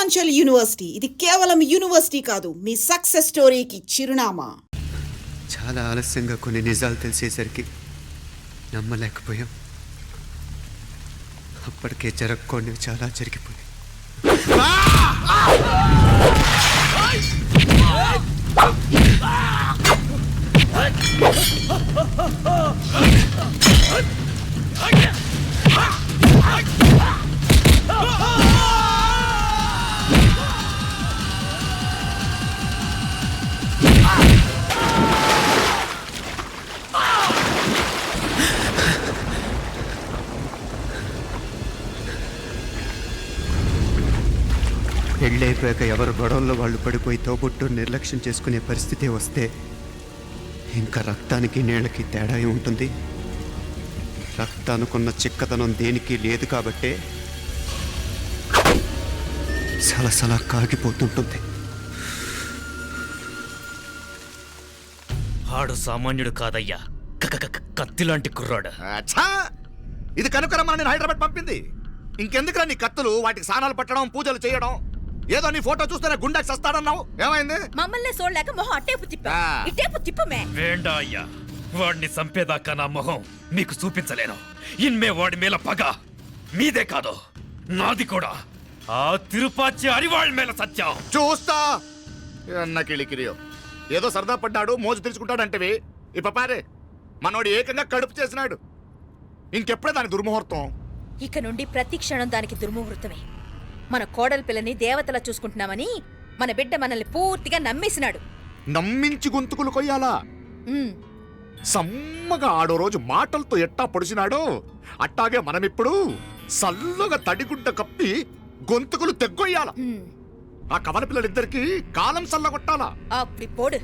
Purvanchal university. ఇది కేవలం university కాదు, మీ సక్సెస్ స్టోరీకి చిరునామా. చాలా ఆలస్యంగా కొన్ని నిజాలు తెలిసేసరికి నమ్మలేకపోయాం. అప్పటికే జరగకుండా చాలా జరిగిపోయాయి. పెళ్ళైపోయాక ఎవరు గొడవల్లో వాళ్ళు పడిపోయి తోబుట్టు నిర్లక్ష్యం చేసుకునే పరిస్థితి వస్తే ఇంకా రక్తానికి నీళ్ళకి తేడా ఉంటుంది. రక్తానుకున్న చిక్కదనం దేనికి లేదు కాబట్టే సలసలా కాగిపోతుంటుంది. ఆడు సామాన్యుడు కాదయ్యా, కత్తిలాంటి కుర్రాడు. ఇది కనుకరమ్మని నేను హైదరాబాద్ పంపింది. ఇంకెందుకురా నీ కత్తులు, వాటికి స్నానాలు పట్టడం, పూజలు చేయడం? ఏదో నీ ఫోటో చూస్తేనే గుండెకి సస్తాడన్నావు, ఏమైంది? మమ్మల్ని చూడలేక మొహం అట్టేపు తిప్పా, ఇట్టేపు తిప్పమే. వేండా అయ్యా, వాడిని చంపేదాకా నా మొహం మీకు చూపించలేను. ఇన్మే వాడి మేల పగ మీదే కాదు, నాది కూడా. ఆ తిరుపాచి అరివాళ్ళ మేల సత్యం చూస్తా. అన్న కిళికిరియో ఏదో సరదా పడ్డాడు, మోజు తెలుసుకుంటాడంటవి. ఈ పపారే మనోడు ఏకంగా కడుపు చేసినాడు. ఇంకెప్పుడే దాని దుర్ముహూర్తం. ఇక నుండి ప్రతి క్షణం దానికి దుర్ముహూర్తమే. మన కోడలి పిల్లని దేవతలా చూసుకుంటున్నామని మన బిడ్డ మనల్ని పూర్తిగా నమ్మేసినాడు. నమ్మించి గొంతుకులు కొయ్యాలా? సమ్మగా ఆడో రోజు మాటలతో ఎట్టా పొడిచినాడో అట్టాగే మనమిప్పుడు సల్లుగా తడిగుడ్డ కప్పి గొంతుకులు తెగ్గొయ్యాల. ఆ కవల పిల్లలిద్దరికి కాలం సల్లగొట్టాలా. అప్పుడు పోడు.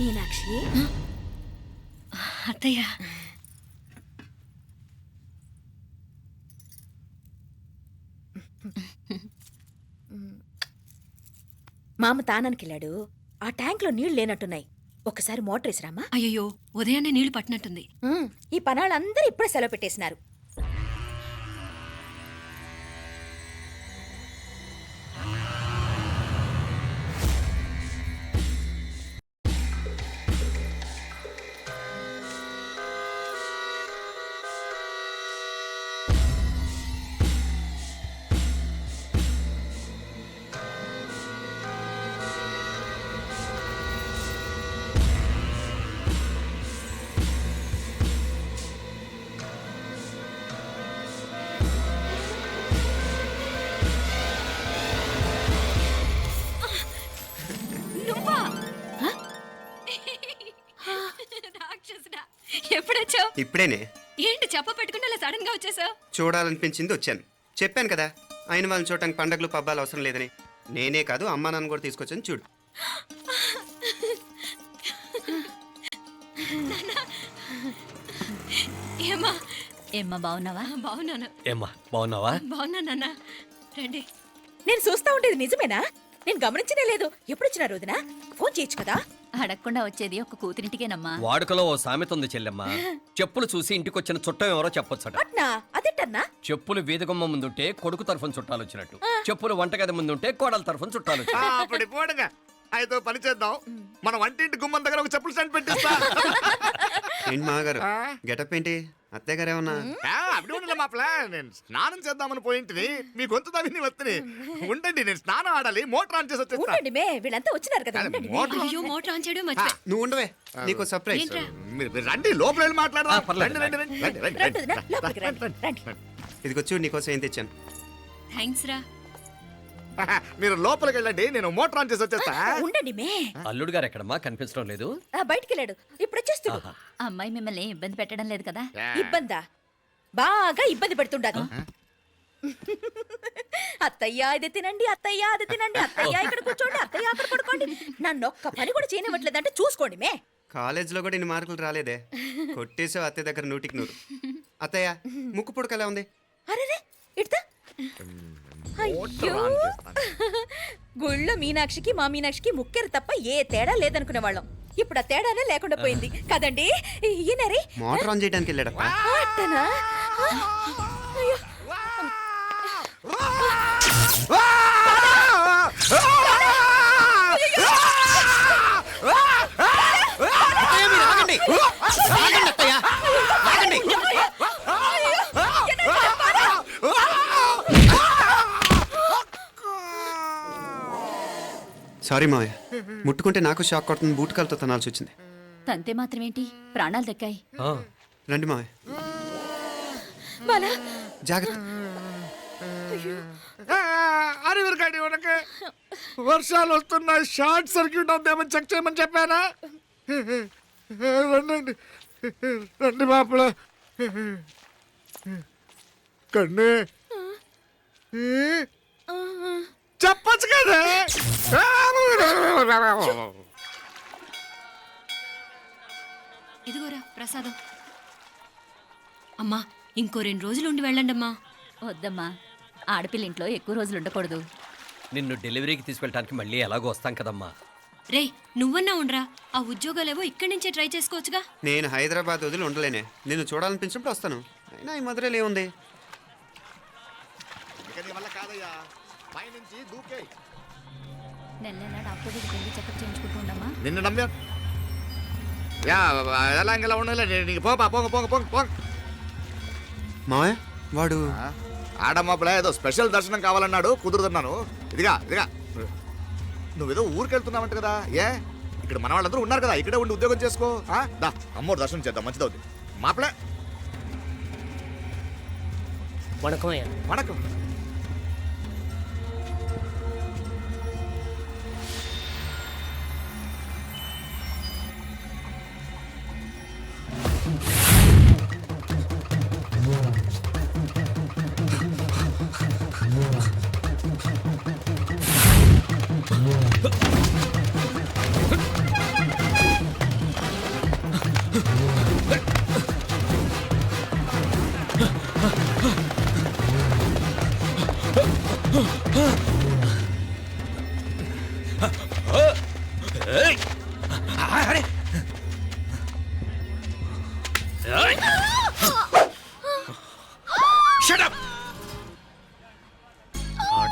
మీనాక్షి, అత్తయ్య, మామ తానానికి వెళ్ళాడు. ఆ ట్యాంక్ లో నీళ్లు లేనట్టున్నాయి. ఒకసారి మోటార్ వేసిరామా? అయ్యో, ఉదయాన్నే నీళ్లు పట్టినట్టుంది. ఈ పనాళ్ళందరూ ఇప్పుడే సెలవు పెట్టేసినారు. ఎప్పుడొచ్చావు? ఇప్పుడేనే. ఏంటి చెప్ప పెట్టుకుని అలా సడన్ గా వచ్చేసావు? చూడాలనిపించింది వచ్చాను. చెప్పాను కదా, అయిన వాళ్ళని చూడటానికి పండగలు పబ్బాలు అవసరం లేదని. నేనే కాదు, అమ్మా నాన్న కూడా తీసుకొచ్చాను. చూడు. ఏమ్మా, ఏమ్మా బాగున్నావా? బాగున్నాను. ఏమ్మా బాగున్నావా? బాగున్నా నాన్న, రండి. నేను చూస్తా ఉండేది నిజమేనా? నేను గమనించనే లేదు. ఎప్పుడొచ్చినారు వదినా? ఫోన్ చేయొచ్చు కదా. అడగకుండా వచ్చేది ఒక కూతురింటికేనమ్మా. వాడుకలో ఓ సామెత ఉంది చెల్లెమ్మ. చెప్పులు చూసి ఇంటికొచ్చిన చుట్టం ఎవరో చెప్పొచ్చట. అట్నా? అదేంటన్నా? చెప్పులు వీధగుమ్మ ముందుంటే కొడుకు తరఫున చుట్టాలు వచ్చినట్టు, చెప్పులు వంటగది ముందుంటే కోడల తరఫున చుట్టాలు వచ్చినట్టు. అప్పుడు పోడుగా అయితే పని చేద్దాం. మన వంటింటి గుమ్మం దగ్గర ఒక చెప్పులు స్టాండ్ పెట్టిస్తా. ఏంటి మామగారు గెటప్ ఏంటి? అత్తయ్య గారు ఏమన్నా? అప్పుడు ఉండలే మా ప్లాన్. నేను స్నానం చేద్దామని పోయింటిని, మీ గొంతు తవ్వి వస్తుంది. ఉండండి, నేను స్నానం ఆడాలి, మోటార్ ఆన్ చేసి వచ్చేస్తా. ఉండండి మే, వీళ్ళంతా వచ్చినారు కదా. ఉండండి మే. అయ్యో, మోటార్ ఆన్ చేయడం మర్చిపోయా. నువ్వు ఉండవే, నీకు సర్ప్రైజ్. ఏంట్రా? మీరు రండి, లోపల వెళ్ళి మాట్లాడదాం. పర్లేదు. రండి, రండి, రండి, రండి, రండి, రండి వదినా, లోపలికి రండి, రండి. ఇదిగో చూడు, నీకోసం ఏం తెచ్చాను. థ్యాంక్స్ రా. మీరు లోపలికి వెళ్ళండి, నేను మోటార్ ఆన్ చేసి వచ్చేస్తా. ఉండండి మే. అల్లుడు గారు ఎక్కడమ్మా, కనిపించడం లేదు. బయటికి వెళ్ళాడు, ఇప్పుడు వచ్చేస్తాడు. అమ్మాయి మిమ్మల్ని ఇబ్బంది పెట్టడం లేదు కదా? ఇబ్బందా? బాగా ఇబ్బంది పెడుతుండదు. అత్తయ్య ఇది తినండి, అత్తయ్య అది తినండి, అత్తయ్య ఇక్కడ కూర్చోండి, అత్తయ్య అక్కడ పడుకోండి. నన్ను ఒక్క పని కూడా చేయనివ్వట్లేదంటే చూసుకోండి మే. కాలేజీలో కూడా ఇన్ని మార్కులు రాలేదే. కొట్టేసావు అత్తయ్య దగ్గర 100కి 100. అత్తయ్య ముక్కు పుడక ఎలా ఉంది? అరే ఇడతా. అయ్యో, గుళ్ళో మీనాక్షికి మా మీనాక్షికి ముక్కెరు తప్ప ఏ తేడా లేదనుకునే వాళ్ళం. ఇప్పుడు ఆ తేడానే లేకుండా పోయింది కదండి ఈయనరే మోటార్ ఆన్ చేయడానికి వెళ్ళాడప్ప. అట్టనా అయ్యో అత్తయ్య, మీరు ఆగండి. ఆగండి, అత్తయ్య. ఆగండి. సారీ మావయ్య, ముట్టుకుంటే నాకు షాక్ కొడుతుంది. బూట్ కాలుతో తనాల్సి వచ్చింది. తంతే మాత్రమేంటి, ప్రాణాలు దక్కాయి. రండి మావయ్య, బాలా జాగ్రత్త. అరవిరకాడి ఉనకే వర్షాలు వస్తున్నాయి, షార్ట్ సర్క్యూట్ అవుతామని చెక్ చేయమని చెప్పానా? రండి రండి మాపల కన్నే చెప్పచ్చు కదా. ఇదిగోరా ప్రసాదం. అమ్మా ఇంకో 2 రోజులు ఉండి వెళ్ళండి అమ్మా. వద్దమ్మా, ఆడపిల్ల ఇంట్లో ఎక్కువ రోజులు ఉండకూడదు. నిన్ను డెలివరీకి తీసుకెళ్ళడానికి మళ్ళీ ఎలాగో వస్తాం కదమ్మా. రే నువ్వన్నా ఉండరా, ఆ ఉద్యోగాలేవో ఇక్కడి నుంచే ట్రై చేసుకోవచ్చుగా. నేను హైదరాబాద్ వదిలి ఉండలేనే. నిన్ను చూడాలనిపించినప్పుడు వస్తాను. అయినా ఈ మధురైలో ఏముంది? ఇక నీ వల్ల కాదయ్యా, పైనుంచి దూకే. నెల నెల డాక్టర్ దగ్గరికి వెళ్ళి చెకప్ చేయించుకుంటూ ఉండమ్మా. నిన్ను నమ్మా యా ఎలా ఇంకెలా ఉండలే నీకు పోపా పోంగ పోంగ పోంగ పోంగ. మావయ్య, వాడు ఆడమ్మప్పుడే ఏదో స్పెషల్ దర్శనం కావాలన్నాడు, కుదురుతున్నాను. ఇదిగా నువ్వేదో ఊరికి వెళ్తున్నావంట కదా. ఏ ఇక్కడ మన వాళ్ళందరూ ఉన్నారు కదా, ఇక్కడే ఉండి ఉద్యోగం చేసుకో. దా అమ్మోడు దర్శనం చేద్దాం, మంచిదవుద్ది. మాపలే వణకం.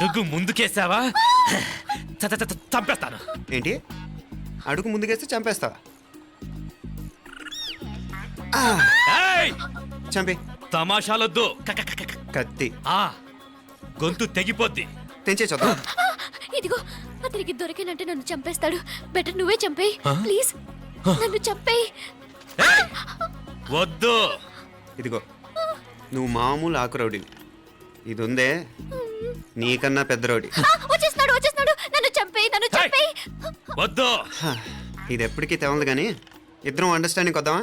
అడుగు ముందుకేసావా చంపేస్తాను. ఏంటి? అడుగు ముందుకేస్తే చంపేస్తావా? ఏయ్! చంపి. తమాషాలొద్దు. కత్తి ఆ గొంతు తెగిపోద్ది. తెంచే చూద్దాం. ఇదిగో అతనికి దొరికినంటే నన్ను చంపేస్తాడు. బెటర్ నువ్వే చంపేయి ప్లీజ్, నన్ను చంపేయి. ఏయ్! వద్దు. ఇదిగో, నువ్వు మామూలు ఆకురౌడివి. ఇది ఉందే నీకన్నా పెద్ద రౌడీ. వచ్చేస్తున్నాడు, నన్ను చంపేయి. వద్దు. హ, ఇది ఎప్పటికీ తెవలదు కానీ ఇద్దరం అండర్స్టాండింగ్ వద్దామా?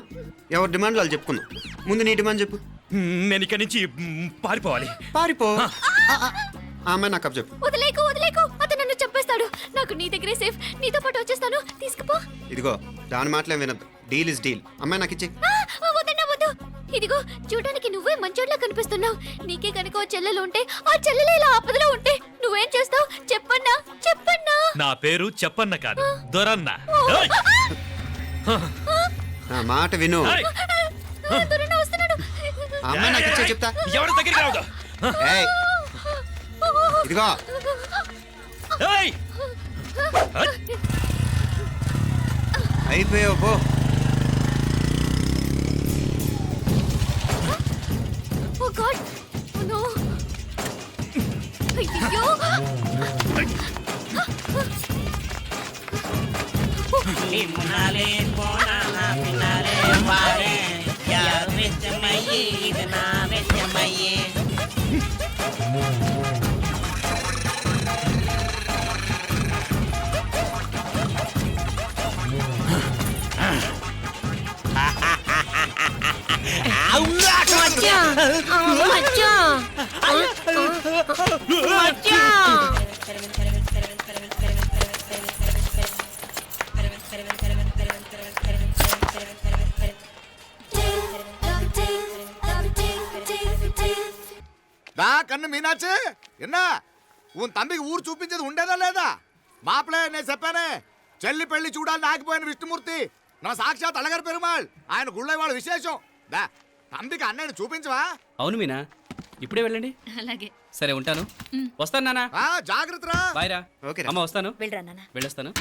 ఎవరి డిమాండ్లు వాళ్ళు చెప్పుకుందాం. ముందు నీ డిమాండ్ చెప్పు. నేను ఇక్కడి నుంచి పారిపోవాలి. పారిపో. ఆ అమ్మాయి నాకు అప్ చెప్పు. వదిలేకు, అతను నన్ను చంపేస్తాడు. నాకు నీ దగ్గరే సేఫ్, నీతో పాటు వచ్చేస్తాను, తీసుకుపో. ఇదిగో, దాని మాటలే వినద్దు. Deal is deal. అమ్మాయి నాకు ఇచ్చి. వద్దు. ఇదిగో చూడడానికి నువ్వే మంచోడ్లా కనిపిస్తున్నావు. నీకే కనుక ఓ చెల్లెలు ఉంటే, ఆ చెల్లెలు ఇలా ఆపదలో ఉంటే నువ్వేం చేస్తావు? చెప్పన్నా. నా పేరు చెప్పన్న కాదు, దొరన్న. ఏయ్! నా మాట విను. ఏయ్! దొరన్న వస్తున్నాడు. ఆ అమ్మాయి నాకు ఇచ్చే చెప్తా. ఎవరి దగ్గరికి రావద్దు. ఏయ్, ఇదిగో. ఏయ్! అయిపోయావు పో. ఓ గాడ్, ఓ నో. అయ్యో. నిమ్మనాలే పోనాల పినాలే వారే యార్ వెచ్చమయ్యి ఇది నా వెచ్చమయ్యి. దా కన్ను మీనాచి ఎన్నా ఉన్ తమ్మికి ఊరు చూపించేది ఉండేదా లేదా? మాపలే నేను చెప్పానే, చెల్లి పెళ్లి చూడాలని ఆగిపోయిన విష్ణుమూర్తి నా సాక్షాత్ అలగారి పెరుమాళ్. ఆయన గుళ్ళో వాళ్ళ విశేషం. దా తంబికి అన్నయ్యని చూపించవా? అవును మీనా, ఇప్పుడే వెళ్ళండి. అలాగే. సరే ఉంటాను. వస్తాను నానా. జాగ్రత్త రా. బాయ్ రా. ఓకే రా. అమ్మ వస్తాను. వెళ్ళరా నాన్న. వెళ్ళొస్తాను.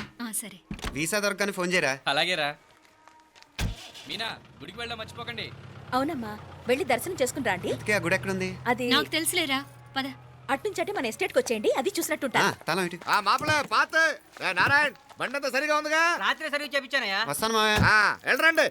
సరే. వీసా దొరకని ఫోన్ చేయరా. అలాగే రా. మీనా, గుడికి వెళ్ళడం మర్చిపోకండి. అవునమ్మా, వెళ్ళి దర్శనం చేసుకుని రండి. ఇంతకీ ఆ గుడి ఎక్కడుంది? అది నాకు తెలుసులేరా, పద. అట్నుంచి అంటే మన ఎస్టేట్కి వచ్చేయండి, అది చూసినట్టుంటా. తలం ఇటు. మాపలే పాత నారాయణ్ బండంతా సరిగా ఉందిగా? రాత్రి సర్వీస్ చేపించానయ్యా. వస్తాను మావయ్య. వెళ్ళరండి.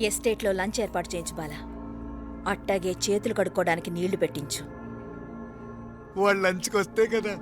ఎస్టేట్లో లంచ్ ఏర్పాటు చేయించు బాలా. అట్టాగే చేతులు కడుక్కోవడానికి నీళ్లు పెట్టించు. వాళ్ళు లంచ్కి వస్తే కదా.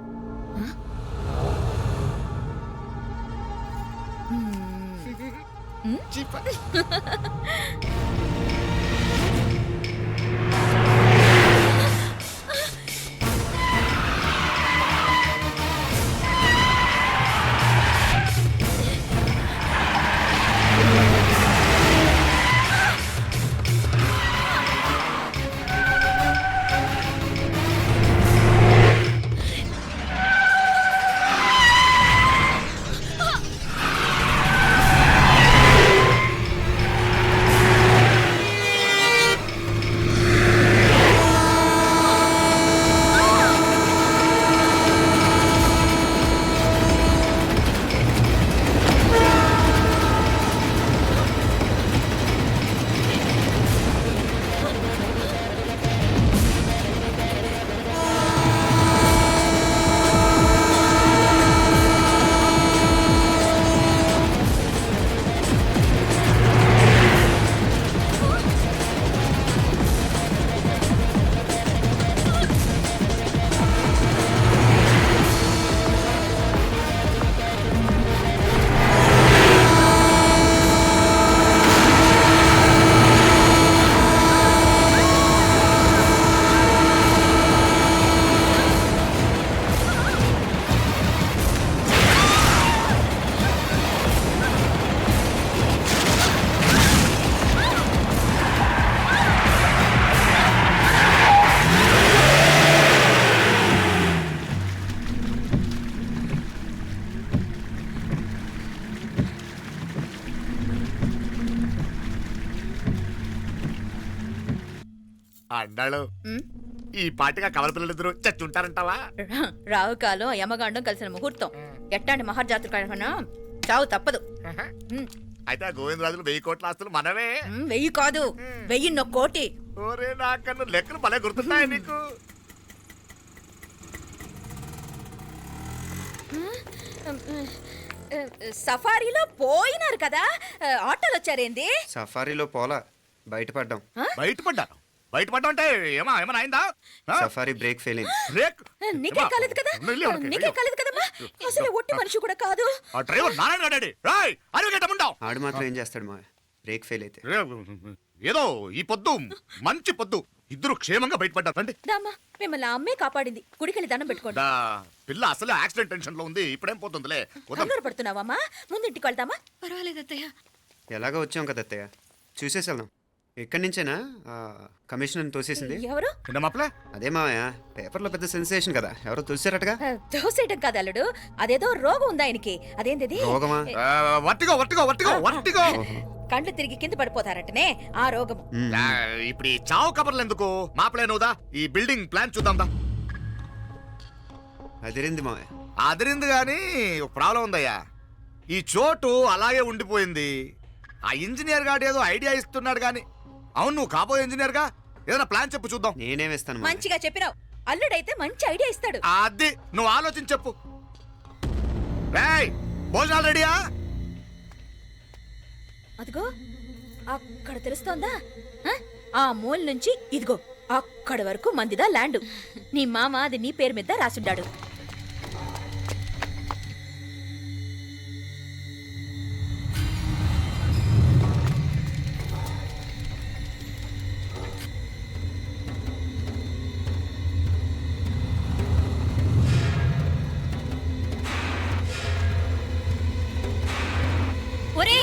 అన్నాడు ఈ పాటిగా కవల పిల్లలిద్దరూ చచ్చుంటారంటావా? రావు కాలం యమగాండం కలిసిన ముహూర్తం. ఎట్టాంటి మహర్జాతృ కన్నా చావు తప్పదు. అయితే ఆ గోవిందరాజులు 1000 కోట్ల ఆస్తులు మనమే. 1000 కాదు, 1000 కోటి. ఓరే నాకన్నా లెక్కలు భలే గుర్తున్నాయి నీకు. సఫారీలో పోయినారు కదా, ఆటోలు వచ్చారేంది? సఫారీలో పోలా, బయటపడ్డాం. బయటపడ్డాను. బయటపడ్డా అంటే ఏమైనా అయిందా? సఫారీ బ్రేక్ ఫెయిల్ అయింది. బ్రేక్ నీకే కాలేదు కదా, నీకే కాలేదు కదమ్మా. అసలు ఒట్టి మనిషి కూడా కాదు. ఆ డ్రైవర్ నారాయణ గాడండి. రాయ్ అరగేటముండావు. ఆడు మాత్రం ఏం చేస్తాడు మా బ్రేక్ ఫెయిల్ అయితే. ఏదో ఈ పొద్దు మంచి పొద్దు, ఇద్దరు క్షేమంగా బయటపడ్డారండి. దామా, మిమ్మల్ని ఆ అమ్మే కాపాడింది. గుడికెళ్ళి దండం పెట్టుకోండి. పిల్ల అసలు యాక్సిడెంట్ టెన్షన్ లో ఉంది, ఇప్పుడేం పోతుందిలే. కంగారు పడుతున్నావమ్మా, ముందు ఇంటికి వెళ్తామా? పర్వాలేదు అత్తయ్య. ఎలాగో వచ్చాం కదా అత్తయ్య, చూసేసి వెళ్దాం. ఎక్కడి నుంచేనా కమిషనర్ తోసేసింది? ఎవరు? అదే మావయ్య, పేపర్లో పెద్ద సెన్సేషన్ కదా, ఎవరో తోసారటగా. దోసేయటం కాదు అల్లుడు, అదేదో రోగం ఉందా ఆయనకి. అదేంటిది? రోగమా? కండ్లు తిరిగి కింద పడిపోతారటనే ఆ రోగం. ఇప్పుడు ఈ చావు కబర్లు ఎందుకు? మాపలేనుదా, ఈ బిల్డింగ్ ప్లాన్ చూద్దాం. అదిరింది మావయ్య. అదిరింది గానీ ఒక ప్రాబ్లం ఉందయ్యా. ఈ చోటు అలాగే ఉండిపోయింది. ఆ ఇంజనీర్ గాడు ఏదో ఐడియా ఇస్తున్నాడు గానీ. అవును, నువ్వు కాబోయే ఇంజనీర్ గా ఏదైనా ప్లాన్ చెప్పు చూద్దాం. నేనే వేస్తాను. మంచిగా చెప్పినావు. అల్లుడైతే మంచి ఐడియా ఇస్తాడు. అది నువ్వు ఆలోచించి చెప్పు. భోజనాలు రెడీయా? అదిగో అక్కడ తెలుస్తోందా? ఆ మూల నుంచి ఇదిగో అక్కడ వరకు మందిదా ల్యాండ్. నీ మామ అది నీ పేరు మీద రాసుండాడు. ఒరే,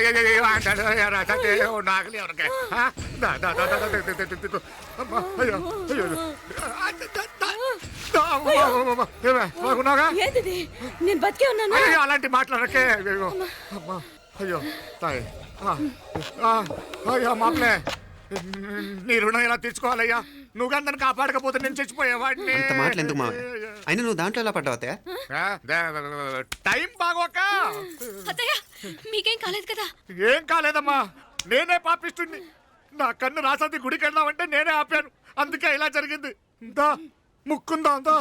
అయ్యో అంటాడు రాసే నాగలి ఎవరికే బాగున్నాగా ఏంటిది నేను బతికే ఉన్నాను అయ్యో అలాంటి మాట్లాడకే అయ్యో అమ్మా అయ్యో తాయి అయ్యో మామలే నీ రుణం ఎలా తీర్చుకోవాలయ్యా నువ్వు అందరిని కాపాడకపోతే నేను చచ్చిపోయేవాడిని అంత మాటలు ఎందుకు మావయ్య అయినా నువ్వు దాంట్లో ఎలా పడ్డావు అత్తయ్య టైం బాగోక అత్తయ్య మీకేం కాలేదు కదా? ఏం కాలేదమ్మా నేనే పాపిస్తుంది నా కన్ను రాసాది గుడికి వెళ్దామంటే నేనే ఆపాను అందుకే ఇలా జరిగింది దా ముక్కుందా